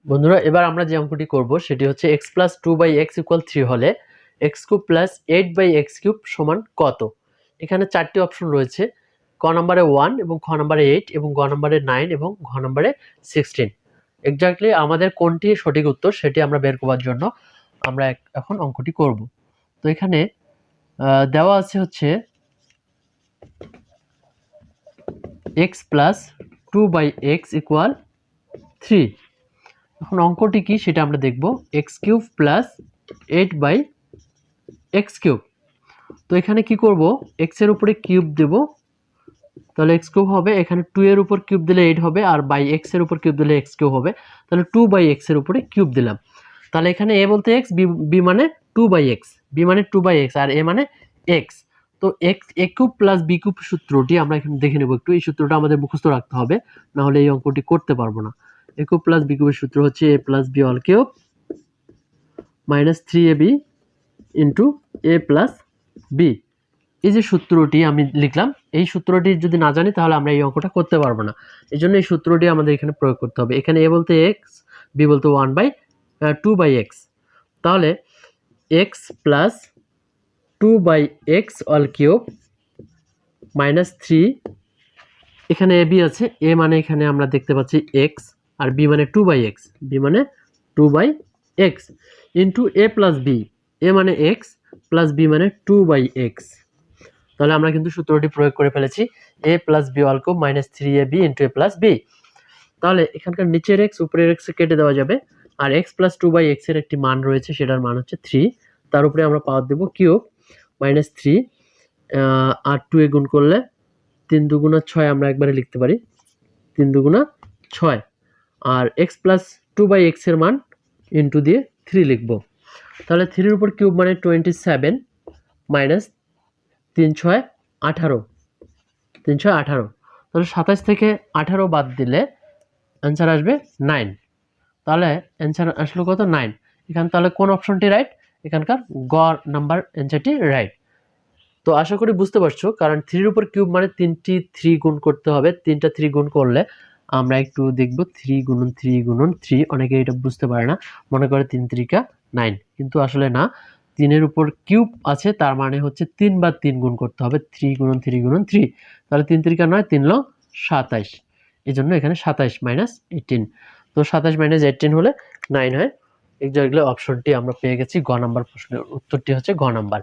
বন্ধুরা এবার আমরা যে অঙ্কটি করব সেটি হচ্ছে x প্লাস 2/x = 3 হলে x³ প্লাস 8/x³ সমান কত। এখানে 4টি অপশন রয়েছে, ক নম্বরে 1 এবং খ নম্বরে 8 এবং গ নম্বরে 9 এবং ঘ নম্বরে 16। এক্স্যাক্টলি আমাদের কোনটি সঠিক উত্তর সেটি আমরা বের করার জন্য আমরা এখন অঙ্কটি করব। তো এখানে দেওয়া আছে হচ্ছে x প্লাস 2/x = 3। এখন অঙ্কটি কি সেটা আমরা দেখব। x³ plus 8/x³। তো এখানে কি করব, x এর উপরে কিউব দেব, তাহলে x³ হবে, এখানে 2 এর উপর কিউব দিলে 8 হবে, আর বাই x এর উপর কিউব দিলে x³ হবে, তাহলে 2/x এর উপরে কিউব দিলাম। তাহলে এখানে a বলতে x, b মানে 2/x, b মানে 2/x আর a মানে x। তো a³ প্লাস b³ সূত্রটি আমরা এখানে দেখে নেব একটু। এই সূত্রটা আমাদের মুখস্থ রাখতে হবে, না হলে এই অঙ্কটি করতে পারবো না। a³ প্লাস b³ এর সূত্র হচ্ছে a plus b all cube minus 3ab into a plus b। এই যে সূত্রটি আমি লিখলাম, এই সূত্রটি যদি না জানি তাহলে আমরা এই অঙ্কটা করতে পারবো না। এই জন্য এই সূত্রটি আমাদের এখানে প্রয়োগ করতে হবে। এখানে a বলতে x, b বলতে 2/x। তাহলে x plus 2/x all cube minus 3, এখানে a b আছে, a মানে এখানে আমরা দেখতে পাচ্ছি x আর b মানে 2/x, b মানে 2/x into a plus b, a মানে x প্লাস b মানে 2/x। তাহলে আমরা কিন্তু সূত্রটি প্রয়োগ করে ফেলেছি, a plus b all cube minus 3ab into a plus b। তাহলে এখানকার নিচের x উপরের x কেটে দেওয়া যাবে, আর x প্লাস 2/x এর একটি মান রয়েছে, সেটার মান হচ্ছে 3। তার উপরে আমরা পাওয়ার দেবো কিউব মাইনাস 3, আর 2 এ গুণ করলে 3 দুগুণা 6 আমরা একবারে লিখতে পারি, 3 দুগুণা 6। আর x প্লাস 2/x এর মান ইন্টু দিয়ে 3 লিখবো। তাহলে 3 এর উপর কিউব মানে 27 মাইনাস 3 6 18, 3 6 18। তাহলে 27 থেকে 18 বাদ দিলে অ্যান্সার আসবে 9। তাহলে অ্যান্সার আসলো কত, 9। এখানে তাহলে কোন অপশনটি রাইট, এখানকার গ নাম্বার অ্যান্সারটি রাইট। তো আশা করি বুঝতে পারছো, কারণ 3 এর উপর কিউব মানে 3টি 3 গুণ করতে হবে, 3টা 3 গুণ করলে আমরা একটু দেখব 3 গুণন 3 গুণন 3, অনেকে এটা বুঝতে পারে না, মনে করে 3 3 9, কিন্তু আসলে না। 3 এর উপর কিউব আছে, তার মানে হচ্ছে 3 বার 3 গুণ করতে হবে, 3 গুণন 3 গুণন 3। তাহলে 3 3 9, 3 লো 27, এই জন্য এখানে 27 মাইনাস 18। তো 27 মাইনাস 18 হলে 9 হয়। এক্স্যাক্টলি অপশনটি আমরা পেয়ে গেছি, গ নাম্বার প্রশ্নের উত্তরটি হচ্ছে গ নাম্বার।